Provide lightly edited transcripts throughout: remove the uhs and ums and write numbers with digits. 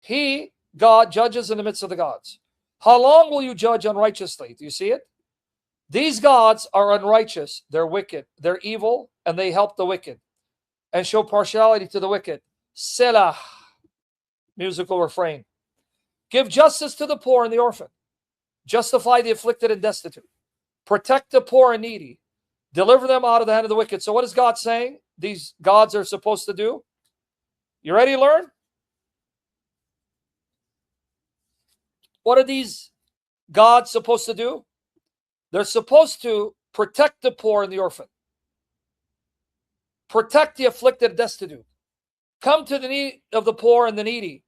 He, God, judges in the midst of the gods. How long will you judge unrighteously? Do you see it? These gods are unrighteous. They're wicked. They're evil, and they help the wicked and show partiality to the wicked. Selah, musical refrain. Give justice to the poor and the orphan. Justify the afflicted and destitute. Protect the poor and needy. Deliver them out of the hand of the wicked. So what is God saying these gods are supposed to do? You ready to learn? What are these gods supposed to do? They're supposed to protect the poor and the orphan. Protect the afflicted and destitute. Come to the need of the poor and the needy.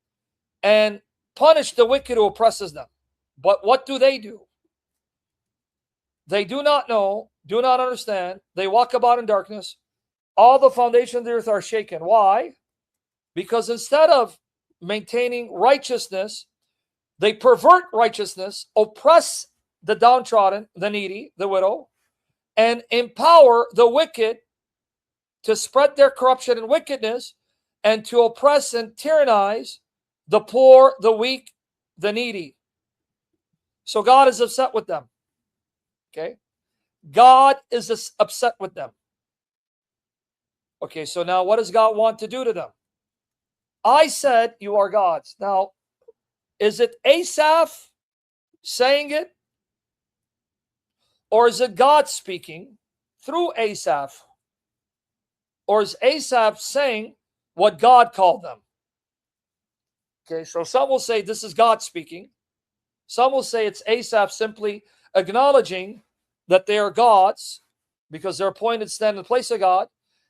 And punish the wicked who oppresses them. But what do? They do not know, do not understand. They walk about in darkness. All the foundations of the earth are shaken. Why? Because instead of maintaining righteousness, they pervert righteousness, oppress the downtrodden, the needy, the widow, and empower the wicked to spread their corruption and wickedness and to oppress and tyrannize the poor, the weak, the needy. So God is upset with them. Okay? God is upset with them. Okay, so now what does God want to do to them? I said you are gods. Now, is it Asaph saying it? Or is it God speaking through Asaph? Or is Asaph saying what God called them? Okay, so some will say this is God speaking. Some will say it's Asaph simply acknowledging that they are gods because they're appointed to stand in the place of God.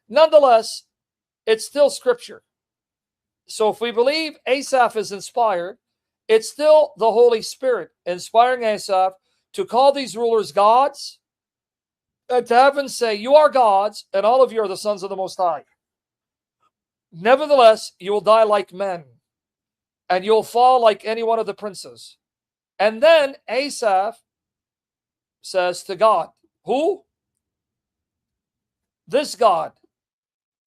Nonetheless, it's still scripture. So if we believe Asaph is inspired, it's still the Holy Spirit inspiring Asaph to call these rulers gods and to have them say, you are gods and all of you are the sons of the Most High. Nevertheless, you will die like men and you'll fall like any one of the princes. And then Asaph says to God, who? This God.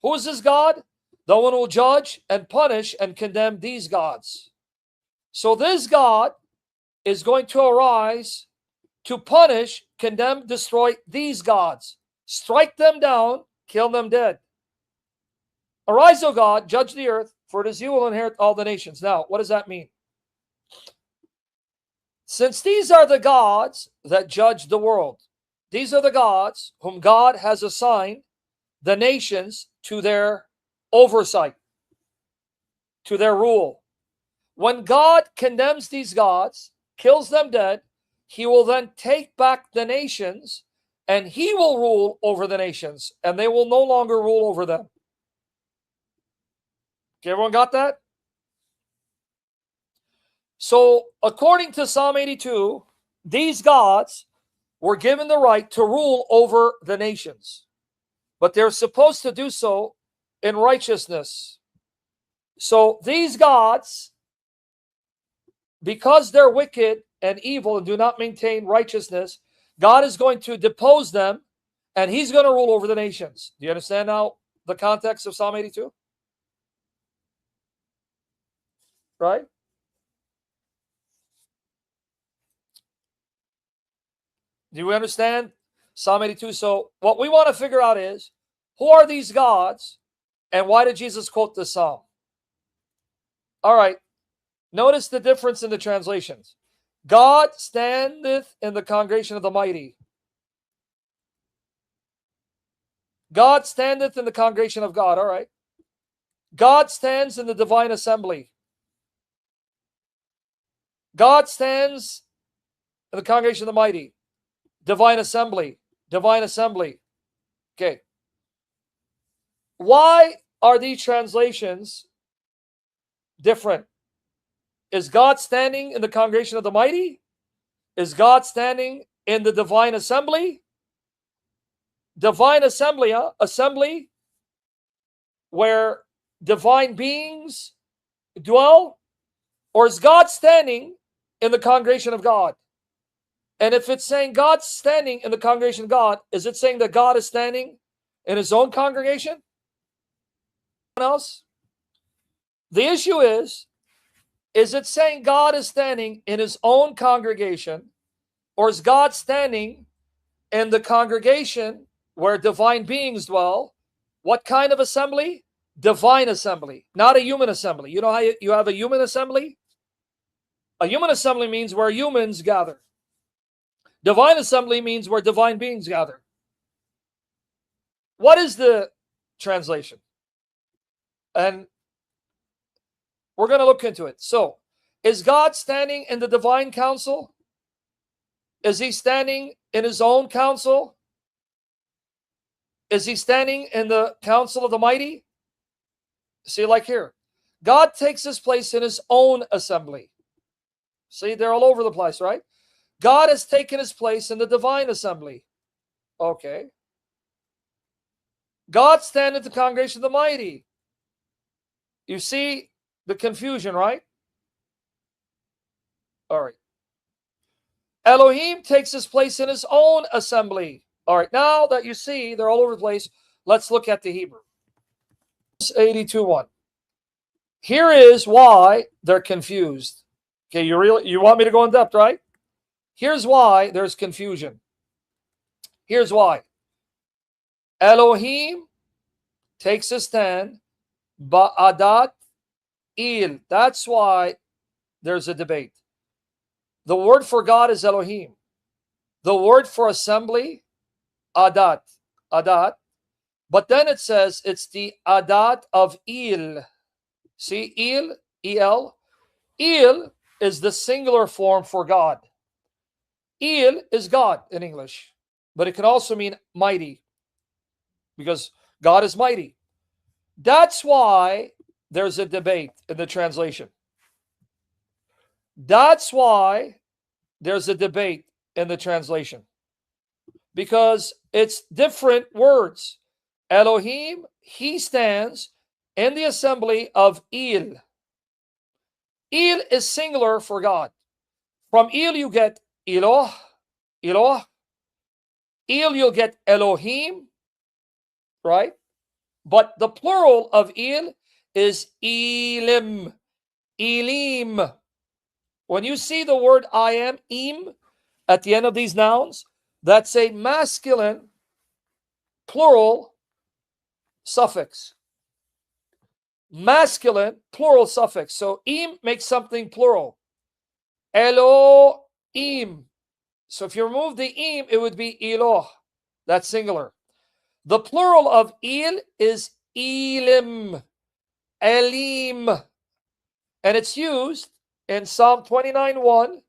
Who is this God? The one who will judge and punish and condemn these gods. So this God is going to arise to punish, condemn, destroy these gods. Strike them down, kill them dead. Arise, O God, judge the earth, for it is you who will inherit all the nations. Now, what does that mean? Since these are the gods that judge the world, these are the gods whom God has assigned the nations to their oversight, to their rule. When God condemns these gods, kills them dead, he will then take back the nations and he will rule over the nations and they will no longer rule over them. Okay, everyone got that? So according to Psalm 82, these gods were given the right to rule over the nations, but they're supposed to do so in righteousness. So these gods, because they're wicked and evil and do not maintain righteousness, God is going to depose them and he's going to rule over the nations. Do you understand now the context of Psalm 82? Right? Do we understand Psalm 82? So what we want to figure out is, who are these gods and why did Jesus quote this psalm? All right. Notice the difference in the translations. God standeth in the congregation of the mighty. God standeth in the congregation of God. All right. God stands in the divine assembly. God stands in the congregation of the mighty. Divine assembly. Divine assembly. Okay. Why are these translations different? Is God standing in the congregation of the mighty? Is God standing in the divine assembly? Divine assembly, huh? Assembly where divine beings dwell? Or is God standing in the congregation of God? And if it's saying God's standing in the congregation of God, is it saying that God is standing in his own congregation? Anyone else? The issue is, Is it saying God is standing in his own congregation, or is God standing in the congregation where divine beings dwell? What kind of assembly? Divine assembly, not a human assembly. You know how you have a human assembly? A human assembly means where humans gather. Divine assembly means where divine beings gather. What is the translation? And we're going to look into it. So, is God standing in the divine council? Is he standing in his own council? Is he standing in the council of the mighty? See, like here, God takes his place in his own assembly. See, they're all over the place, right? God has taken his place in the divine assembly. Okay. God stands in the congregation of the mighty. You see the confusion, right? All right. Elohim takes his place in his own assembly. All right. Now that you see they're all over the place, let's look at the Hebrew. 82:1. Here is why they're confused. Okay, you want me to go in depth, right? Here's why there's confusion. Here's why. Elohim takes a stand, ba'adat il. That's why there's a debate. The word for God is Elohim. The word for assembly, adat. Adat. But then it says it's the adat of il. See, il, el. Il is the singular form for God. El is God in English, but it can also mean mighty, because God is mighty. That's why there's a debate in the translation. That's why there's a debate in the translation, because it's different words. Elohim, he stands in the assembly of El. El is singular for God. From El you get Eloh, Eloh. El you'll get Elohim, right? But the plural of El is Elim, Elim. When you see the word I am, im, at the end of these nouns, that's a masculine plural suffix. Masculine plural suffix. So im makes something plural. Elohim. So if you remove the im, it would be Eloh. That's singular. The plural of El is Elim, Elim. And it's used in Psalm 29:1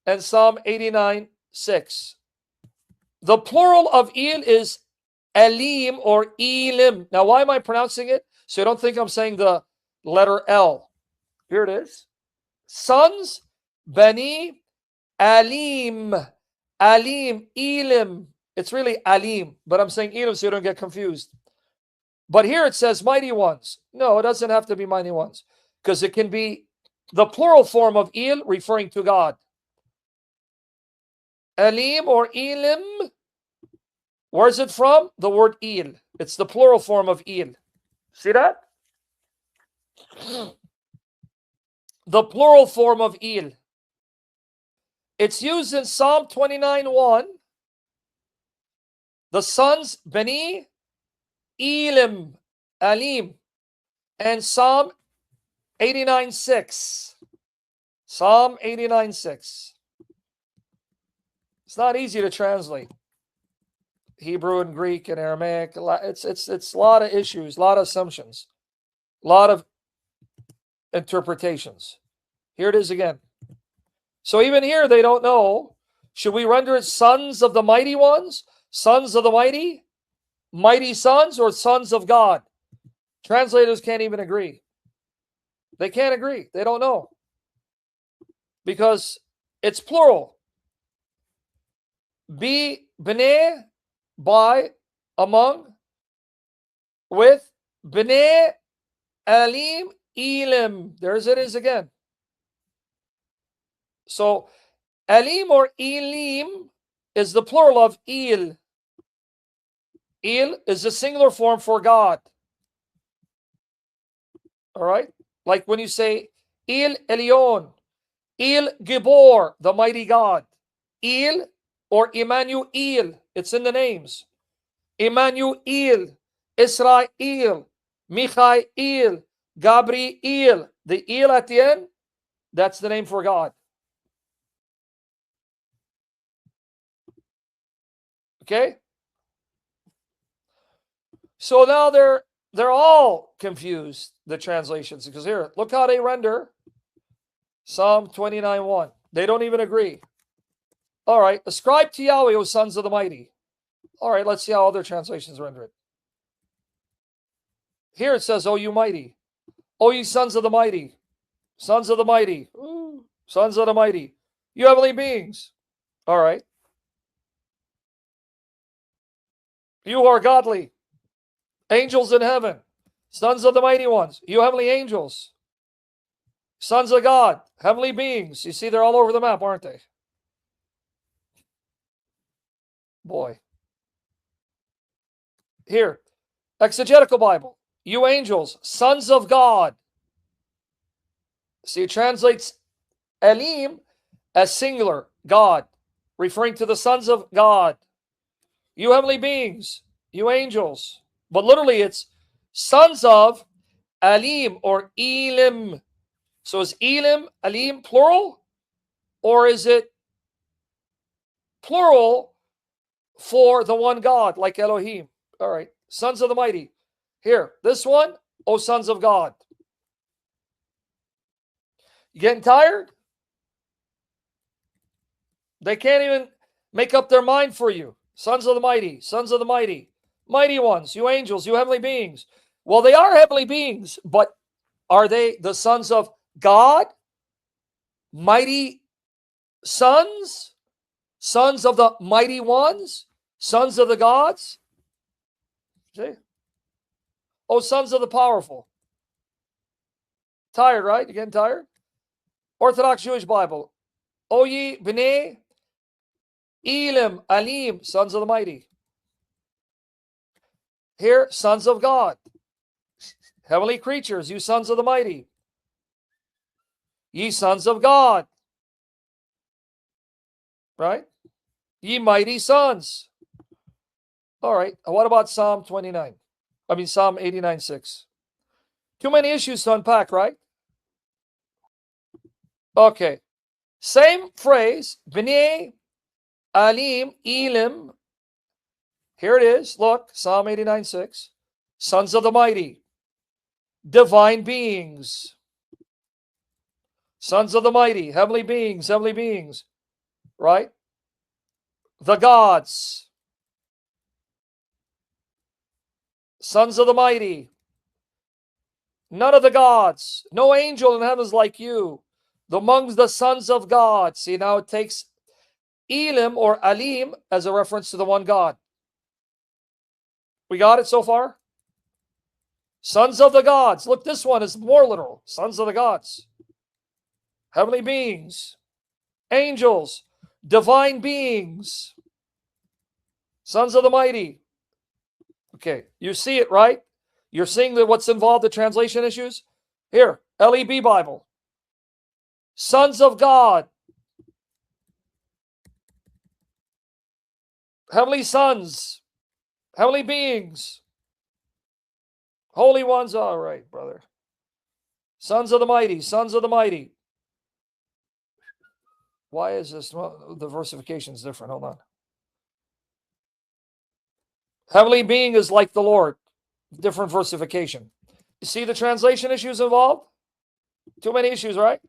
and Psalm 89:6. The plural of El is Elim or Elim. Now, why am I pronouncing it? So you don't think I'm saying the letter L. Here it is. Sons, Bani, Elim, Elim, Elim. It's really Elim, but I'm saying Elim so you don't get confused. But here it says mighty ones. No, it doesn't have to be mighty ones, because it can be the plural form of El referring to God. Elim or Elim. Where's it from? The word El. It's the plural form of El. See that? The plural form of El. It's used in Psalm 29:1. The sons, Bani, Elim, Elim. And Psalm 89:6. Psalm 89:6. It's not easy to translate. Hebrew and Greek and Aramaic. It's a lot of issues, a lot of assumptions, a lot of interpretations. Here it is again. So even here they don't know. Should we render it sons of the mighty ones? Sons of the mighty? Mighty sons or sons of God? Translators can't even agree. They can't agree. They don't know. Because it's plural. Be b'nei, by, among, with b'nei, Elim, Elim. There's it is again. So Elim or Elim is the plural of El. El is the singular form for God. All right? Like when you say El Elyon, El Gibor, the mighty God. El or Emmanuel, it's in the names. Emmanuel, Israel, Michael, Gabriel. The El at the end, that's the name for God. Okay? So now they're all confused, the translations, because here, look how they render Psalm 29:1. They don't even agree. All right, ascribe to Yahweh, O sons of the mighty. All right, let's see how other translations render it. Here it says, O you mighty. O ye sons of the mighty. Sons of the mighty. Ooh, sons of the mighty. You heavenly beings. All right. You who are godly. Angels in heaven. Sons of the mighty ones. You heavenly angels. Sons of God. Heavenly beings. You see, they're all over the map, aren't they? Boy. Here. Exegetical Bible. You angels. Sons of God. See, it translates Elim as singular, God, referring to the sons of God. You heavenly beings, you angels. But literally it's sons of Elim or Elim. So is Elim, Elim plural? Or is it plural for the one God, like Elohim? All right, sons of the mighty. Here, this one, O sons of God. You getting tired? They can't even make up their mind for you. Sons of the mighty, sons of the mighty, mighty ones, you angels, you heavenly beings. Well, they are heavenly beings, but are they the sons of God? Mighty sons? Sons of the mighty ones? Sons of the gods? See? Oh, sons of the powerful. Tired, right? You getting tired? Orthodox Jewish Bible. O ye b'nei Elim, Elim, sons of the mighty. Here, sons of God. Heavenly creatures, you sons of the mighty. Ye sons of God. Right? Ye mighty sons. All right. What about Psalm 29? I mean, Psalm 89:6. Too many issues to unpack, right? Okay. Same phrase. B'nei Elim, Elim. Here it is. Look, Psalm 89:6. Sons of the mighty. Divine beings. Sons of the mighty. Heavenly beings. Heavenly beings. Right? The gods. Sons of the mighty. None of the gods. No angel in heaven is like you. Amongst the sons of God. See, now it takes Elim or Elim as a reference to the one God. We got it so far? Sons of the gods. Look, this one is more literal. Sons of the gods. Heavenly beings. Angels. Divine beings. Sons of the mighty. Okay, you see it, right? You're seeing what's involved, the translation issues? Here, LEB Bible. Sons of God. Heavenly sons. Heavenly beings. Holy ones. All right, brother. Sons of the mighty. Sons of the mighty. Why is this? Well, the versification is different. Hold on. Heavenly being is like the Lord. Different versification. You see the translation issues involved? Too many issues, right?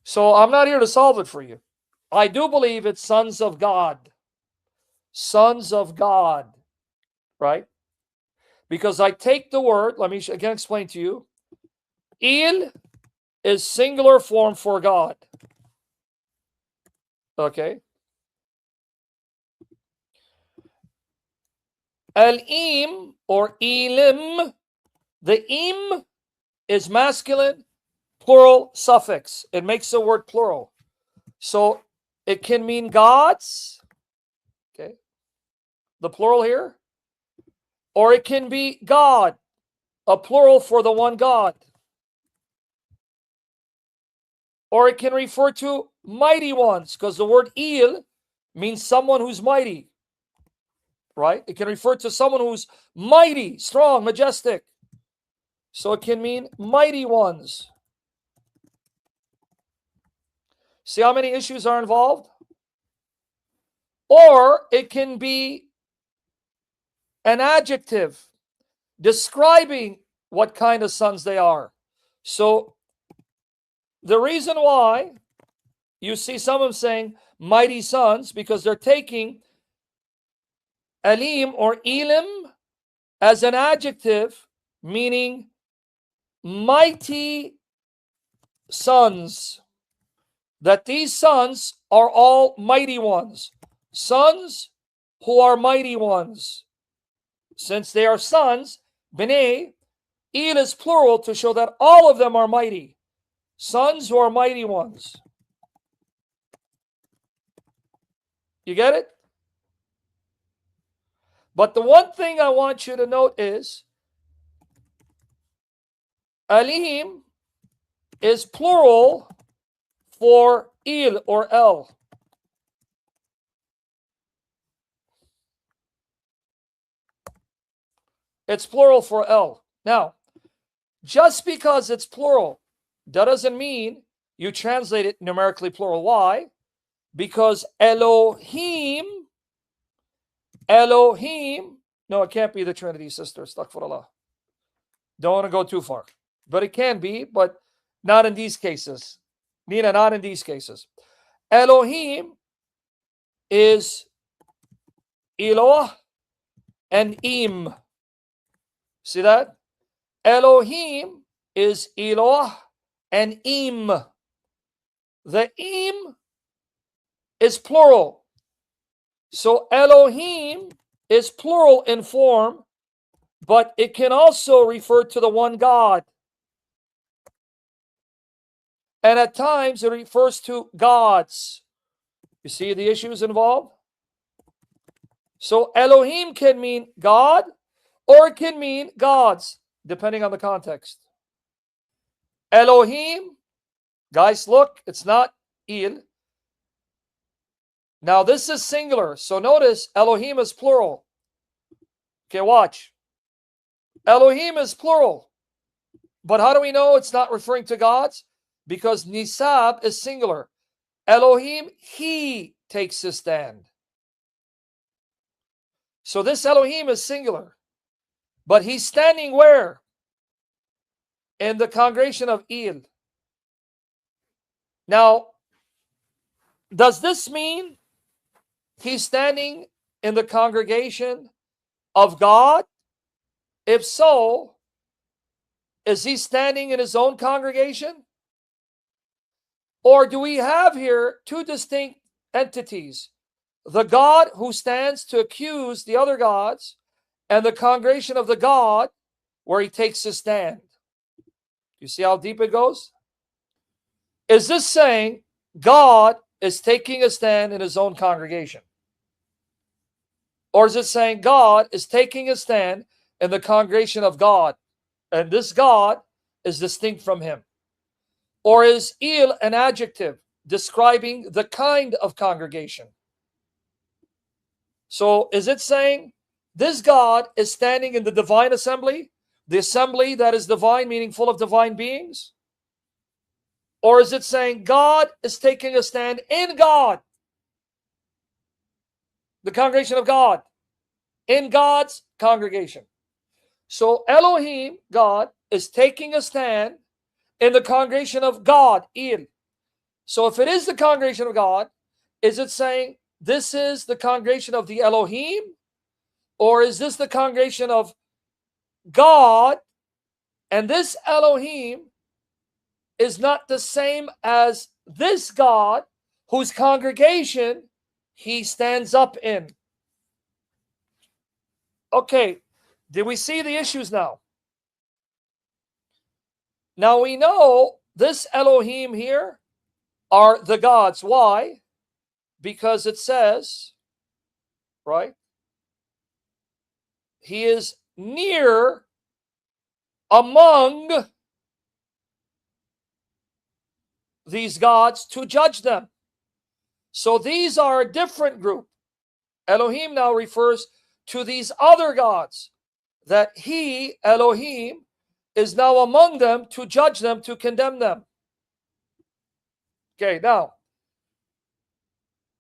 So I'm not here to solve it for you. I do believe it's sons of God. Sons of God. Right? Because I take the word, let me again explain to you. El is singular form for God. Okay? Elim or Elim, the im is masculine, plural suffix. It makes the word plural. So it can mean gods, okay, the plural here, or it can be God, a plural for the one God. or it can refer to mighty ones, because the word El means someone who's mighty, right? It can refer to someone who's mighty, strong, majestic. So it can mean mighty ones. See how many issues are involved? Or it can be an adjective describing what kind of sons they are. So the reason why you see some of them saying mighty sons, because they're taking Elim or Elim as an adjective meaning mighty sons. That these sons are all mighty ones. Sons who are mighty ones. Since they are sons, B'nai, El is plural to show that all of them are mighty. Sons who are mighty ones. You get it? But the one thing I want you to note is Elim is plural for El or El. It's plural for El. Now, just because it's plural, that doesn't mean you translate it numerically plural. Why? Because Elohim, no, it can't be the Trinity, sister. Astaghfirullah. Don't want to go too far. But it can be, but not in these cases. Nina, not in these cases. Elohim is Eloah and Im. See that? Elohim is Eloah and Im. The Im is plural. So Elohim is plural in form, but it can also refer to the one God. And at times it refers to gods. You see the issues involved? So Elohim can mean God, or it can mean gods, depending on the context. Elohim, guys, look, it's not El. Now this is singular, so notice Elohim is plural. Okay, watch. Elohim is plural. But how do we know it's not referring to gods? Because Nisab is singular. Elohim, he takes his stand. So this Elohim is singular. But he's standing where? In the congregation of El. Now, does this mean he's standing in the congregation of God? If so, is he standing in his own congregation? Or do we have here two distinct entities? The God who stands to accuse the other gods, and the congregation of the God where he takes his stand. You see how deep it goes? Is this saying God is taking a stand in his own congregation? Or is it saying God is taking a stand in the congregation of God, and this God is distinct from him? Or is El an adjective describing the kind of congregation? So is it saying this God is standing in the divine assembly, the assembly that is divine, meaning full of divine beings? Or is it saying God is taking a stand in God, the congregation of God, in God's congregation? So Elohim, God, is taking a stand in the congregation of God, El. So if it is the congregation of God, is it saying this is the congregation of the Elohim? Or is this the congregation of God? And this Elohim is not the same as this God whose congregation he stands up in. Okay, did we see the issues now? Now we know this Elohim here are the gods. Why? Because it says, right? He is near among these gods to judge them. So these are a different group. Elohim now refers to these other gods, that he, Elohim, is now among them to judge them, to condemn them. Okay, now,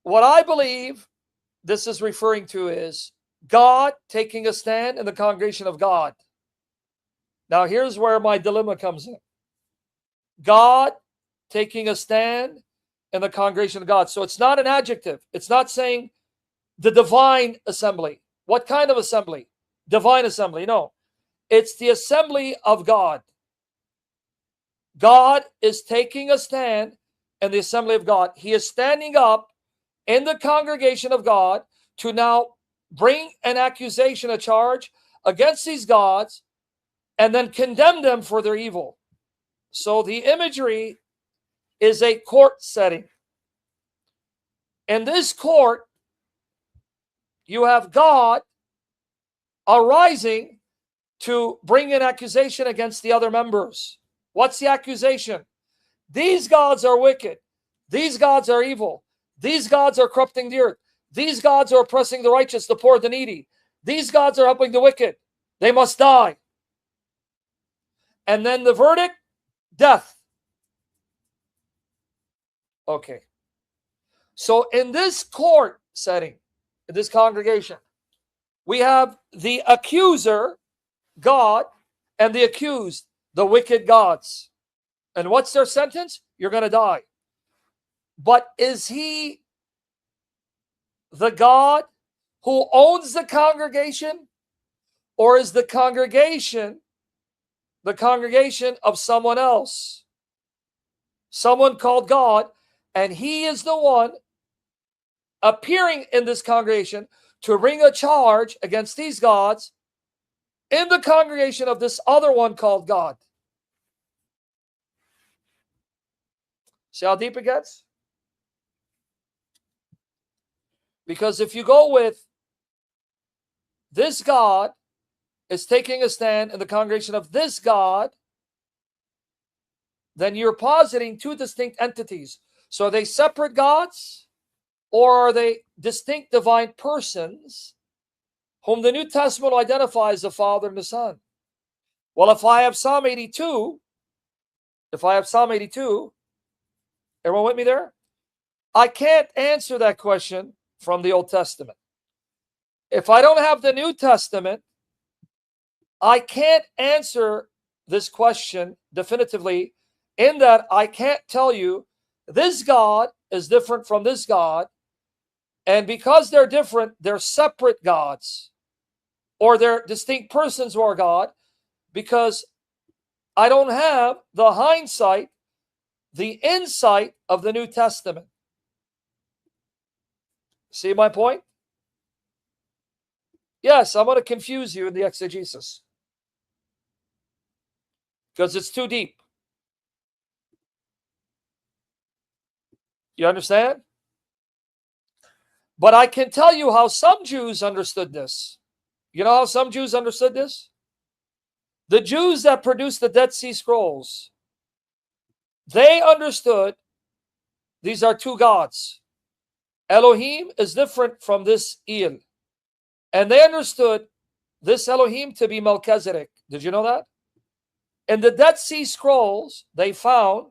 what I believe this is referring to is God taking a stand in the congregation of God. Now, here's where my dilemma comes in. God taking a stand in the congregation of God. So it's not an adjective. It's not saying the divine assembly. What kind of assembly? Divine assembly. No. It's the assembly of God. God is taking a stand in the assembly of God. He is standing up in the congregation of God to now bring an accusation, a charge against these gods, and then condemn them for their evil. So the imagery is a court setting. In this court, you have God arising to bring an accusation against the other members. What's the accusation? These gods are wicked. These gods are evil. These gods are corrupting the earth. These gods are oppressing the righteous, the poor, the needy. These gods are helping the wicked. They must die. And then the verdict, death. Okay. So in this court setting, in this congregation, we have the accuser, God, and the accused, the wicked gods. And what's their sentence? You're going to die. But is he the God who owns the congregation? Or is the congregation of someone else? Someone called God, and he is the one appearing in this congregation to bring a charge against these gods in the congregation of this other one called God. See how deep it gets? Because if you go with this God is taking a stand in the congregation of this God, then you're positing two distinct entities. So are they separate gods, or are they distinct divine persons whom the New Testament identifies as the Father and the Son? Well, if I have Psalm 82, everyone with me there? I can't answer that question from the Old Testament. If I don't have the New Testament, I can't answer this question definitively, in that I can't tell you this God is different from this God, and because they're different, they're separate gods, or they're distinct persons who are God, because I don't have the hindsight, the insight of the New Testament. See my point? Yes, I'm going to confuse you in the exegesis, because it's too deep. You understand? But I can tell you how some Jews understood this. You know how some Jews understood this? The Jews that produced the Dead Sea Scrolls, they understood these are two gods. Elohim is different from this El. And they understood this Elohim to be Melchizedek. Did you know that? In the Dead Sea Scrolls, they found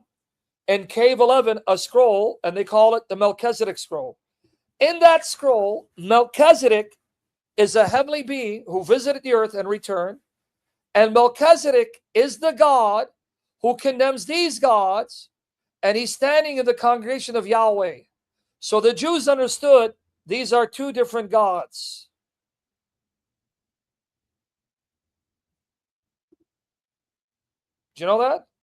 in Cave 11 a scroll, and they call it the Melchizedek scroll. In that scroll, Melchizedek is a heavenly being who visited the earth and returned. And Melchizedek is the God who condemns these gods, and he's standing in the congregation of Yahweh. So the Jews understood these are two different gods. Do you know that?